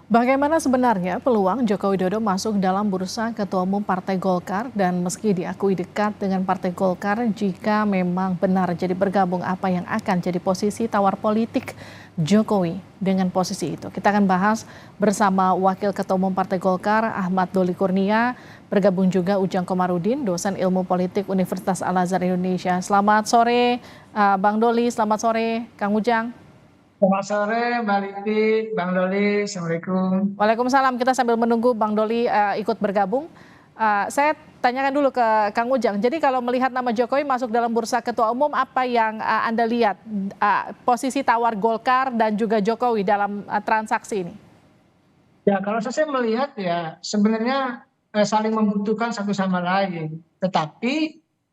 Bagaimana sebenarnya peluang Joko Widodo masuk dalam bursa Ketua Umum Partai Golkar dan meski diakui dekat dengan Partai Golkar, jika memang benar jadi bergabung apa yang akan jadi posisi tawar politik Jokowi dengan posisi itu? Kita akan bahas bersama Wakil Ketua Umum Partai Golkar Ahmad Doli Kurnia, bergabung juga Ujang Komarudin, dosen ilmu politik Universitas Al-Azhar Indonesia. Selamat sore Bang Doli, selamat sore Kang Ujang. Selamat sore, Mbak Livi, Bang Doli, Assalamualaikum. Waalaikumsalam. Kita sambil menunggu Bang Doli ikut bergabung. Saya tanyakan dulu ke Kang Ujang. Jadi kalau melihat nama Jokowi masuk dalam bursa ketua umum, apa yang Anda lihat posisi tawar Golkar dan juga Jokowi dalam transaksi ini? Ya, kalau saya melihat ya sebenarnya saling membutuhkan satu sama lain. Tetapi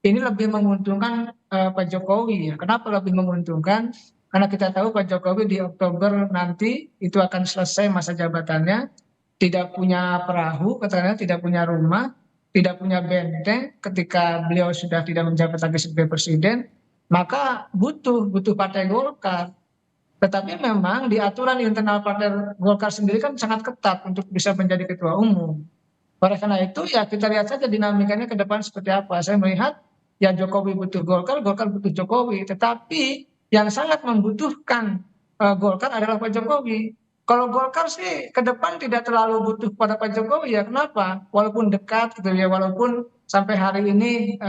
ini lebih menguntungkan Pak Jokowi ya. Kenapa lebih menguntungkan? Karena kita tahu Pak Jokowi di Oktober nanti itu akan selesai masa jabatannya, tidak punya perahu, katanya tidak punya rumah, tidak punya benteng ketika beliau sudah tidak menjabat lagi sebagai presiden, maka butuh Partai Golkar. Tetapi memang di aturan internal Partai Golkar sendiri kan sangat ketat untuk bisa menjadi ketua umum. Oleh karena itu ya kita lihat saja dinamikanya ke depan seperti apa. Saya melihat ya Jokowi butuh Golkar, Golkar butuh Jokowi. Tetapi yang sangat membutuhkan Golkar adalah Pak Jokowi. Kalau Golkar sih ke depan tidak terlalu butuh pada Pak Jokowi ya. Kenapa? Walaupun dekat gitu ya, walaupun sampai hari ini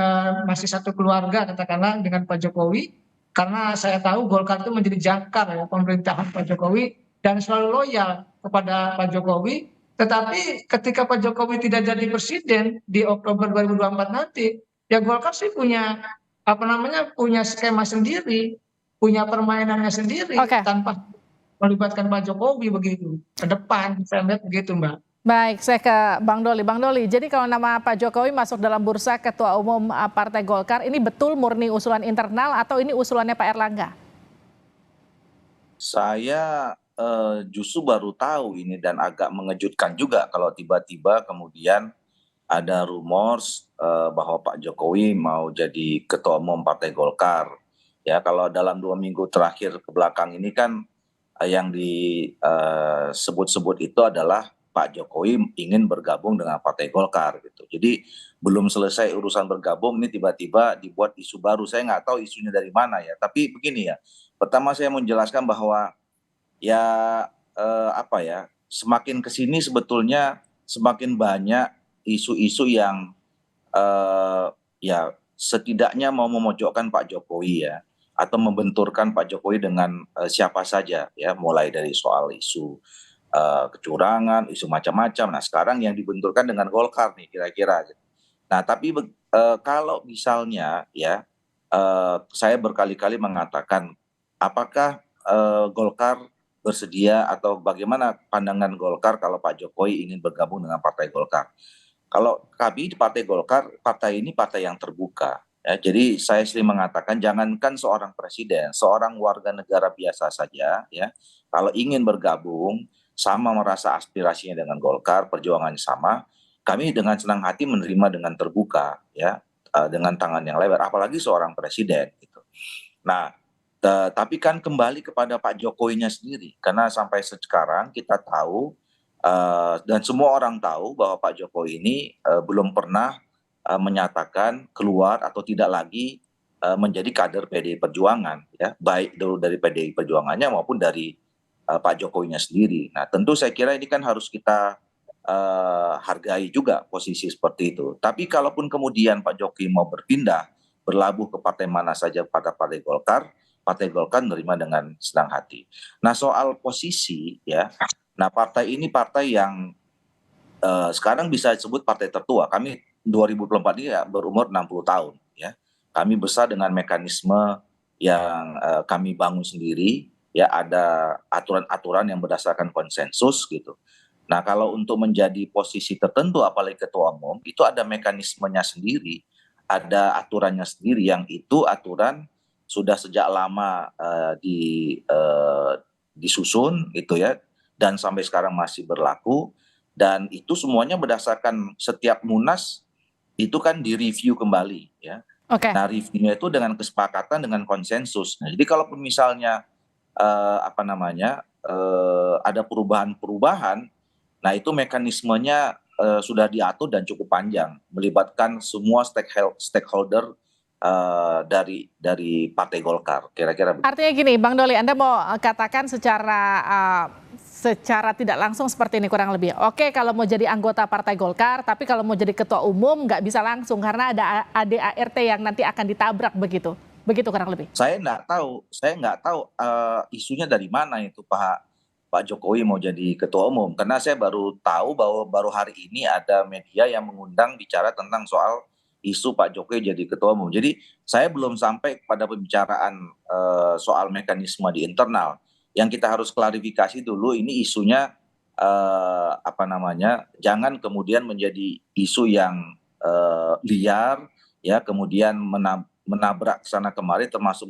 masih satu keluarga katakanlah dengan Pak Jokowi. Karena saya tahu Golkar itu menjadi jangkar ya pemerintahan Pak Jokowi dan selalu loyal kepada Pak Jokowi. Tetapi ketika Pak Jokowi tidak jadi presiden di Oktober 2024 nanti, ya Golkar sih punya apa namanya punya skema sendiri, punya permainannya sendiri Oke, tanpa melibatkan Pak Jokowi begitu. Ke depan saya lihat begitu, Mbak. baik, saya ke Bang Doli. Bang Doli, jadi kalau nama Pak Jokowi masuk dalam bursa ketua umum Partai Golkar, ini betul murni usulan internal atau ini usulannya Pak Erlangga? Saya, justru baru tahu ini dan agak mengejutkan juga kalau tiba-tiba kemudian ada rumors, bahwa Pak Jokowi mau jadi ketua umum Partai Golkar. Ya, kalau dalam 2 minggu terakhir ke belakang ini kan, yang disebut-sebut itu adalah Pak Jokowi ingin bergabung dengan Partai Golkar gitu. Jadi belum selesai urusan bergabung ini tiba-tiba dibuat isu baru. Saya nggak tahu isunya dari mana ya, tapi begini ya, pertama saya menjelaskan bahwa ya, apa ya, semakin ke sini sebetulnya semakin banyak isu-isu yang, ya setidaknya mau memojokkan Pak Jokowi ya, atau membenturkan Pak Jokowi dengan, siapa saja ya, mulai dari soal isu, kecurangan, isu macam-macam. Nah sekarang yang dibenturkan dengan Golkar nih kira-kira gitu. Nah tapi kalau misalnya ya, saya berkali-kali mengatakan, apakah, Golkar bersedia atau bagaimana pandangan Golkar kalau Pak Jokowi ingin bergabung dengan Partai Golkar? Kalau kami di Partai Golkar, partai ini partai yang terbuka, ya. Jadi saya sering mengatakan jangankan seorang presiden, seorang warga negara biasa saja ya, kalau ingin bergabung, sama merasa aspirasinya dengan Golkar, perjuangannya sama, kami dengan senang hati menerima dengan terbuka ya, dengan tangan yang lebar, apalagi seorang presiden gitu. Nah, tapi kan kembali kepada Pak Jokowinya sendiri, karena sampai sekarang kita tahu, dan semua orang tahu bahwa Pak Jokowi ini, belum pernah, menyatakan keluar atau tidak lagi, menjadi kader PDI Perjuangan ya, baik dulu dari PDI Perjuangannya maupun dari, Pak Jokowinya sendiri. Nah tentu saya kira ini kan harus kita, hargai juga posisi seperti itu. Tapi kalaupun kemudian Pak Jokowi mau berpindah, berlabuh ke partai mana saja pada Partai Golkar menerima dengan senang hati. Nah soal posisi ya, nah partai ini partai yang, sekarang bisa disebut partai tertua. Kami 2024 ini ya berumur 60 tahun ya. Kami besar dengan mekanisme yang, kami bangun sendiri, ya ada aturan-aturan yang berdasarkan konsensus gitu. Nah kalau untuk menjadi posisi tertentu apalagi ketua umum, itu ada mekanismenya sendiri, ada aturannya sendiri yang itu aturan sudah sejak lama, disusun gitu ya, dan sampai sekarang masih berlaku, dan itu semuanya berdasarkan setiap munas itu kan direview kembali ya. Oke. Nah reviewnya itu dengan kesepakatan dengan konsensus. Nah jadi kalaupun misalnya, apa namanya, ada perubahan-perubahan Nah itu mekanismenya sudah diatur dan cukup panjang, melibatkan semua stakeholder dari Partai Golkar, kira-kira begitu. Artinya gini, Bang Doli, Anda mau katakan secara tidak langsung seperti ini kurang lebih. Oke, kalau mau jadi anggota Partai Golkar, tapi kalau mau jadi ketua umum nggak bisa langsung karena ada ADART yang nanti akan ditabrak begitu. Begitu kurang lebih. Saya nggak tahu isunya dari mana itu Pak Jokowi mau jadi ketua umum, karena saya baru tahu bahwa baru hari ini ada media yang mengundang bicara tentang soal isu Pak Jokowi jadi ketua umum. Jadi saya belum sampai pada pembicaraan soal mekanisme di internal. Yang kita harus klarifikasi dulu ini isunya jangan kemudian menjadi isu yang liar ya, kemudian menabrak sana kemari, termasuk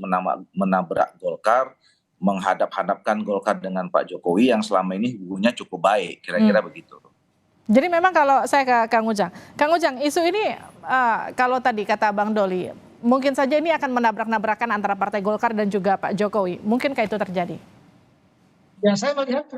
menabrak Golkar, menghadap-hadapkan Golkar dengan Pak Jokowi yang selama ini hubungannya cukup baik, kira-kira begitu. Jadi memang kalau saya ke Kang Ujang, isu ini kalau tadi kata Bang Doli, mungkin saja ini akan menabrak-nabrakan antara Partai Golkar dan juga Pak Jokowi. Mungkinkah itu terjadi? Ya saya melihat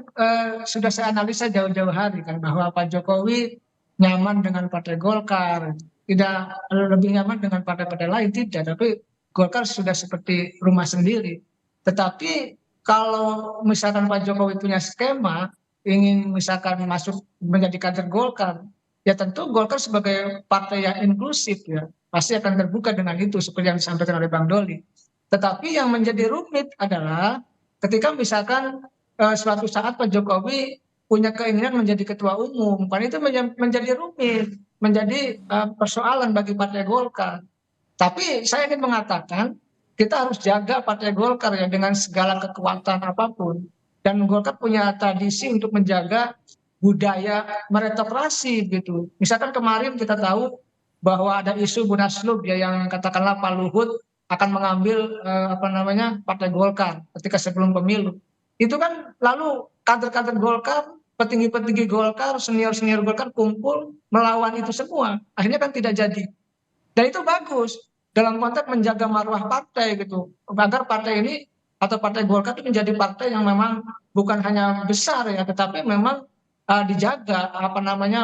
sudah saya analisa jauh-jauh hari kan bahwa Pak Jokowi nyaman dengan Partai Golkar, tidak lebih nyaman dengan partai-partai lain tidak, tapi Golkar sudah seperti rumah sendiri. Tetapi kalau misalkan Pak Jokowi punya skema ingin misalkan masuk menjadi kader Golkar, ya tentu Golkar sebagai partai yang inklusif ya pasti akan terbuka dengan itu seperti yang disampaikan oleh Bang Doli. Tetapi yang menjadi rumit adalah ketika misalkan suatu saat Pak Jokowi punya keinginan menjadi ketua umum, kan itu menjadi rumit, menjadi persoalan bagi Partai Golkar. Tapi saya ingin mengatakan kita harus jaga Partai Golkar ya dengan segala kekuatan apapun. Dan Golkar punya tradisi untuk menjaga budaya meritokrasi gitu. Misalkan kemarin kita tahu bahwa ada isu Munaslup ya yang katakanlah Pak Luhut akan mengambil Partai Golkar ketika sebelum pemilu. Itu kan lalu kader-kader Golkar, petinggi-petinggi Golkar, senior-senior Golkar kumpul melawan itu semua. Akhirnya kan tidak jadi. Dan itu bagus dalam konteks menjaga marwah partai gitu. Agar partai ini atau Partai Golkar itu menjadi partai yang memang bukan hanya besar ya, tetapi memang dijaga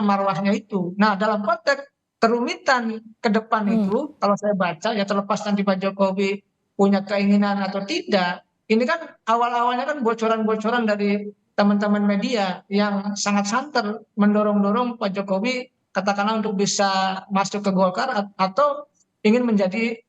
marwahnya itu. Nah, dalam konteks kerumitan ke depan itu, kalau saya baca ya terlepas nanti Pak Jokowi punya keinginan atau tidak, ini kan awal-awalnya kan bocoran-bocoran dari teman-teman media yang sangat santer mendorong-dorong Pak Jokowi katakanlah untuk bisa masuk ke Golkar atau ingin menjadi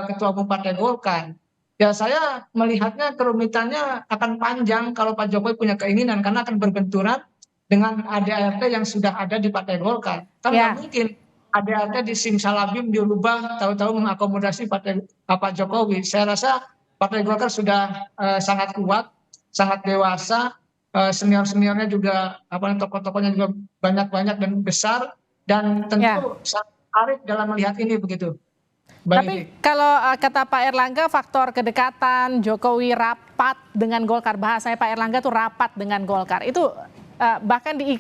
ketua umum Partai Golkar. Ya saya melihatnya kerumitannya akan panjang kalau Pak Jokowi punya keinginan karena akan berbenturan dengan ADART yang sudah ada di Partai Golkar. Kan nggak mungkin ADART di Simsalabim dirubah tahu-tahu mengakomodasi Pak Jokowi. Saya rasa Partai Golkar sudah sangat kuat, sangat dewasa, senior-seniornya juga tokoh-tokohnya juga banyak-banyak dan besar dan tentu sangat arif dalam melihat ini begitu. Tapi kalau kata Pak Erlangga faktor kedekatan Jokowi rapat dengan Golkar, bahasanya Pak Erlangga tuh rapat dengan Golkar. Itu bahkan di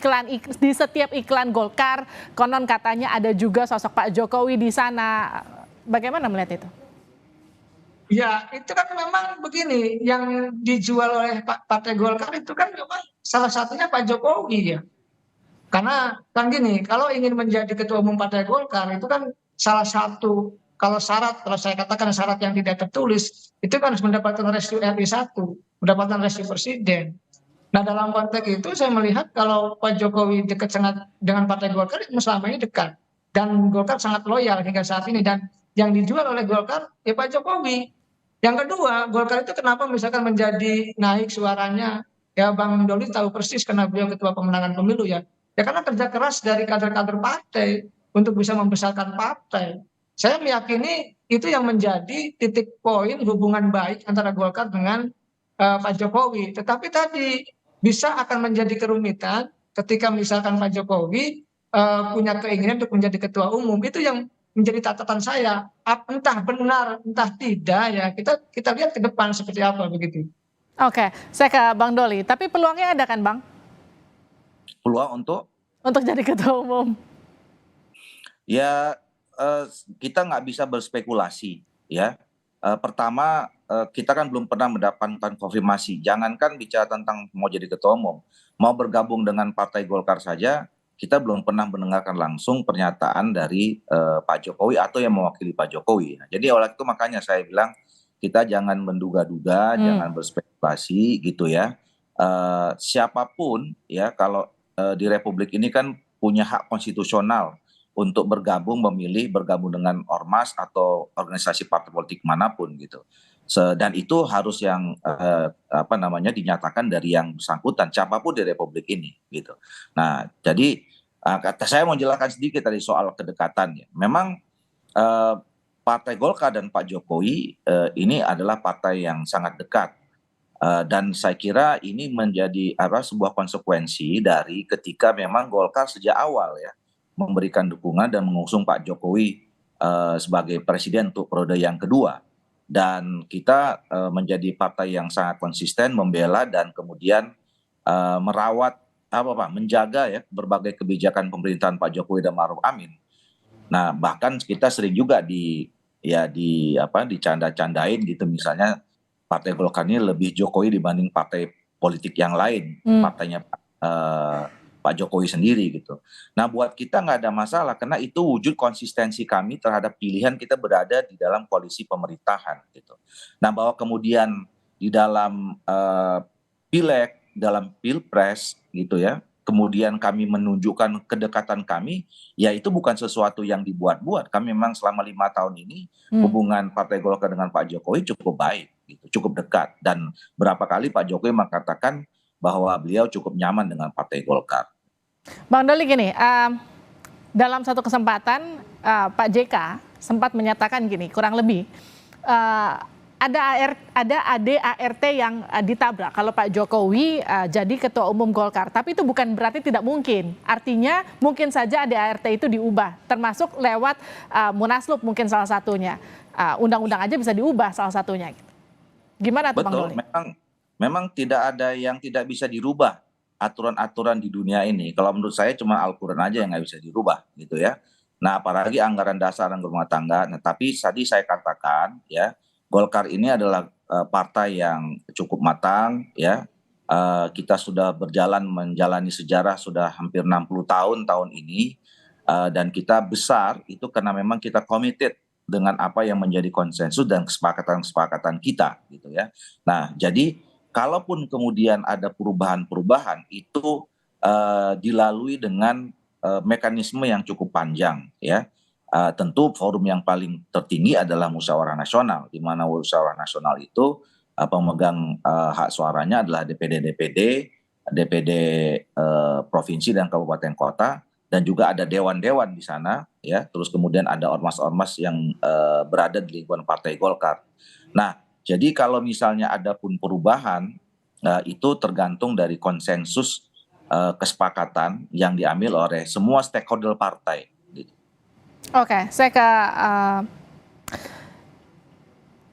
setiap iklan Golkar konon katanya ada juga sosok Pak Jokowi di sana. Bagaimana melihat itu? Ya, itu kan memang begini, yang dijual oleh Partai Golkar itu kan memang salah satunya Pak Jokowi ya. Karena kan gini, kalau ingin menjadi ketua umum Partai Golkar itu kan salah satu, kalau saya katakan syarat yang tidak tertulis, itu kan harus mendapatkan restu RI 1, mendapatkan restu presiden. Nah dalam konteks itu saya melihat kalau Pak Jokowi dekat sangat dengan Partai Golkar, selama ini dekat. Dan Golkar sangat loyal hingga saat ini. Dan yang dijual oleh Golkar ya Pak Jokowi. Yang kedua, Golkar itu kenapa misalkan menjadi naik suaranya, ya Bang Doli tahu persis karena beliau ketua pemenangan pemilu ya. Ya karena kerja keras dari kader-kader partai untuk bisa membesarkan partai. Saya meyakini itu yang menjadi titik poin hubungan baik antara Golkar dengan Pak Jokowi. Tetapi tadi bisa akan menjadi kerumitan ketika misalkan Pak Jokowi punya keinginan untuk menjadi ketua umum. Itu yang menjadi catatan saya, entah benar entah tidak ya kita lihat ke depan seperti apa begitu. Oke, saya ke Bang Doli. Tapi peluangnya ada kan Bang? Peluang untuk jadi ketua umum? Ya kita nggak bisa berspekulasi ya. pertama, kita kan belum pernah mendapatkan konfirmasi, jangankan bicara tentang mau jadi ketua umum, mau bergabung dengan Partai Golkar saja, kita belum pernah mendengarkan langsung pernyataan dari Pak Jokowi atau yang mewakili Pak Jokowi. Nah, jadi oleh itu makanya saya bilang kita jangan menduga-duga, jangan berspekulasi gitu ya. Siapapun ya kalau di Republik ini kan punya hak konstitusional untuk bergabung memilih bergabung dengan ormas atau organisasi partai politik manapun gitu. Dan itu harus yang apa namanya dinyatakan dari yang bersangkutan siapapun di Republik ini gitu. Nah, jadi kata saya mau jelaskan sedikit tadi soal kedekatan ya. Memang Partai Golkar dan Pak Jokowi ini adalah partai yang sangat dekat. Dan saya kira ini menjadi sebuah konsekuensi dari ketika memang Golkar sejak awal ya memberikan dukungan dan mengusung Pak Jokowi sebagai presiden untuk periode yang kedua. Dan kita menjadi partai yang sangat konsisten membela dan kemudian merawat menjaga ya berbagai kebijakan pemerintahan Pak Jokowi dan Maruf Amin. Nah, bahkan kita sering juga dicanda-candain gitu, misalnya Partai Golkar ini lebih Jokowi dibanding partai politik yang lain, partainya Pak Jokowi sendiri gitu. Nah, buat kita nggak ada masalah karena itu wujud konsistensi kami terhadap pilihan kita berada di dalam koalisi pemerintahan gitu. Nah, bahwa kemudian di dalam pileg, dalam pilpres gitu ya, kemudian kami menunjukkan kedekatan kami, ya itu bukan sesuatu yang dibuat-buat. Kami memang selama 5 tahun ini hubungan Partai Golkar dengan Pak Jokowi cukup baik, gitu, cukup dekat. Dan berapa kali Pak Jokowi mengatakan bahwa beliau cukup nyaman dengan Partai Golkar. Bang Doli gini, dalam satu kesempatan Pak JK sempat menyatakan gini, kurang lebih ada ADART yang ditabrak kalau Pak Jokowi jadi ketua umum Golkar. Tapi itu bukan berarti tidak mungkin. Artinya mungkin saja ADART itu diubah, termasuk lewat Munaslup mungkin salah satunya. Undang-undang aja bisa diubah salah satunya. Gimana tuh Bang Doli? Memang tidak ada yang tidak bisa dirubah aturan-aturan di dunia ini. Kalau menurut saya cuma Al-Quran aja yang nggak bisa dirubah gitu ya. Nah, apalagi anggaran dasar dan rumah tangga. Nah, tapi tadi saya katakan ya, Golkar ini adalah partai yang cukup matang ya. Kita sudah menjalani sejarah sudah hampir 60 tahun ini dan kita besar itu karena memang kita committed dengan apa yang menjadi konsensus dan kesepakatan kita gitu ya. Nah, jadi kalaupun kemudian ada perubahan-perubahan itu dilalui dengan mekanisme yang cukup panjang ya. Tentu forum yang paling tertinggi adalah musyawarah nasional, di mana musyawarah nasional itu pemegang hak suaranya adalah DPD provinsi dan kabupaten kota, dan juga ada dewan-dewan di sana, ya. Terus kemudian ada ormas-ormas yang berada di lingkungan Partai Golkar. Nah, jadi kalau misalnya ada pun perubahan, itu tergantung dari konsensus kesepakatan yang diambil oleh semua stakeholder partai. Oke, saya ke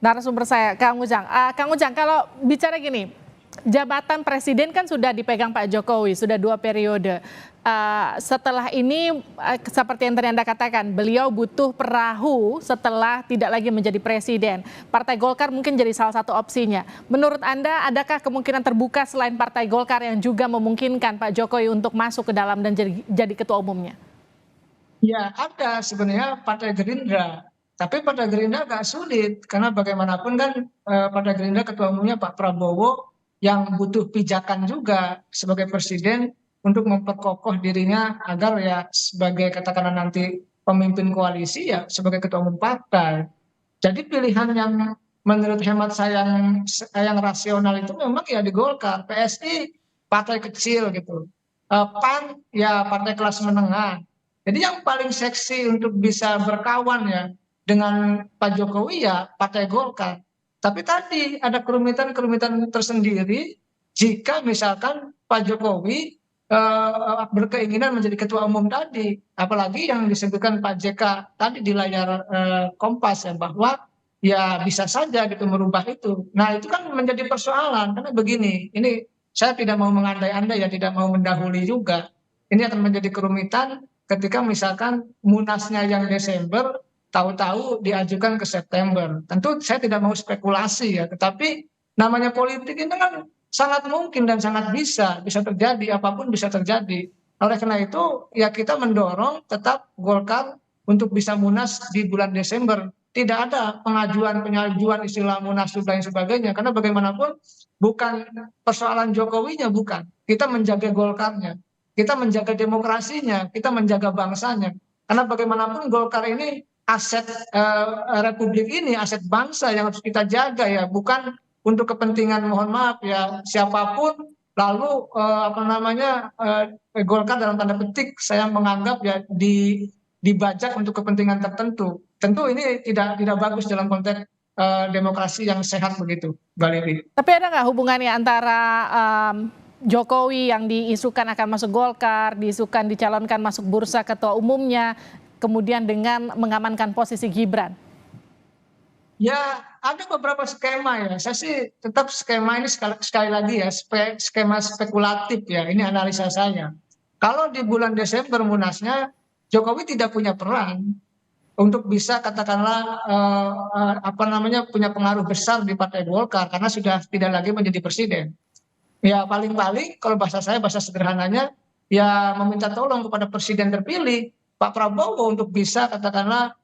narasumber saya, Kang Ujang. Kang Ujang, kalau bicara gini, jabatan presiden kan sudah dipegang Pak Jokowi, sudah 2 periode. Setelah ini, seperti yang tadi Anda katakan, beliau butuh perahu setelah tidak lagi menjadi presiden. Partai Golkar mungkin jadi salah satu opsinya. Menurut Anda, adakah kemungkinan terbuka selain Partai Golkar yang juga memungkinkan Pak Jokowi untuk masuk ke dalam dan jadi ketua umumnya? Ya, ada sebenarnya Partai Gerindra. Tapi Partai Gerindra agak sulit karena bagaimanapun kan Partai Gerindra ketua umumnya Pak Prabowo yang butuh pijakan juga sebagai presiden untuk memperkokoh dirinya agar ya sebagai katakanlah nanti pemimpin koalisi ya sebagai ketua umum partai. Jadi pilihan yang menurut hemat saya yang rasional itu memang ya di Golkar. PSI partai kecil gitu. PAN ya partai kelas menengah. Jadi yang paling seksi untuk bisa berkawan ya dengan Pak Jokowi ya Partai Golkar. Tapi tadi ada kerumitan-kerumitan tersendiri jika misalkan Pak Jokowi berkeinginan menjadi ketua umum tadi. Apalagi yang disebutkan Pak JK tadi di layar Kompas ya bahwa ya bisa saja gitu merubah itu. Nah itu kan menjadi persoalan karena begini, ini saya tidak mau mengandai-andai ya, tidak mau mendahului juga. Ini akan menjadi kerumitan ketika misalkan munasnya yang Desember tahu-tahu diajukan ke September. Tentu saya tidak mau spekulasi ya, tetapi namanya politik ini kan sangat mungkin dan sangat bisa terjadi, apapun bisa terjadi. Oleh karena itu ya kita mendorong tetap Golkar untuk bisa munas di bulan Desember. Tidak ada pengajuan istilah munaslup dan sebagainya, karena bagaimanapun bukan persoalan Jokowinya, bukan. Kita menjaga Golkarnya, kita menjaga demokrasinya, kita menjaga bangsanya. Karena bagaimanapun Golkar ini aset Republik ini, aset bangsa yang harus kita jaga ya, bukan untuk kepentingan, mohon maaf ya, siapapun. Lalu Golkar dalam tanda petik saya menganggap ya dibajak untuk kepentingan tertentu. Tentu ini tidak bagus dalam konteks demokrasi yang sehat begitu, Mbak Lili. Tapi ada nggak hubungannya antara Jokowi yang diisukan akan masuk Golkar, diisukan dicalonkan masuk bursa ketua umumnya, kemudian dengan mengamankan posisi Gibran? Ya, ada beberapa skema ya. Saya sih tetap skema ini sekali lagi ya, skema spekulatif ya. Ini analisa saya. Kalau di bulan Desember munasnya, Jokowi tidak punya peran untuk bisa katakanlah punya pengaruh besar di Partai Golkar karena sudah tidak lagi menjadi presiden. Ya paling-paling kalau bahasa saya, bahasa sederhananya, ya meminta tolong kepada presiden terpilih Pak Prabowo untuk bisa katakanlah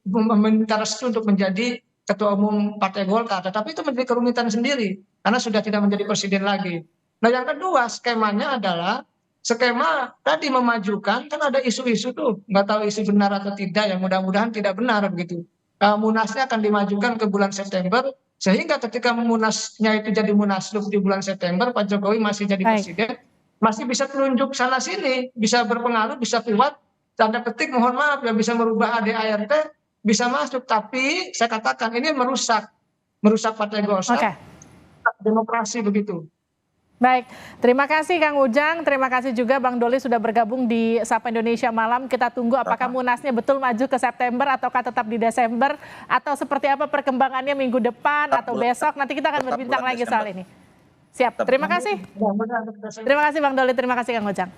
meminta restu untuk menjadi ketua umum Partai Golkar. Tetapi itu menjadi kerumitan sendiri karena sudah tidak menjadi presiden lagi. Nah yang kedua skemanya adalah skema tadi memajukan, kan ada isu-isu tuh, nggak tahu isu benar atau tidak, yang mudah-mudahan tidak benar begitu. Munasnya akan dimajukan ke bulan September, sehingga ketika munasnya itu jadi munaslup di bulan September, Pak Jokowi masih jadi presiden, masih bisa tunjuk sana sini, bisa berpengaruh, bisa kuat, tanda petik mohon maaf ya, bisa merubah ADART, bisa masuk. Tapi saya katakan ini merusak Partai Golkar, demokrasi begitu. Baik, terima kasih Kang Ujang, terima kasih juga Bang Doli sudah bergabung di Sapa Indonesia Malam. Kita tunggu apakah munasnya betul maju ke September ataukah tetap di Desember, atau seperti apa perkembangannya minggu depan atau besok. Nanti kita akan berbincang lagi soal ini. Siap, terima kasih. Terima kasih Bang Doli, terima kasih Kang Ujang.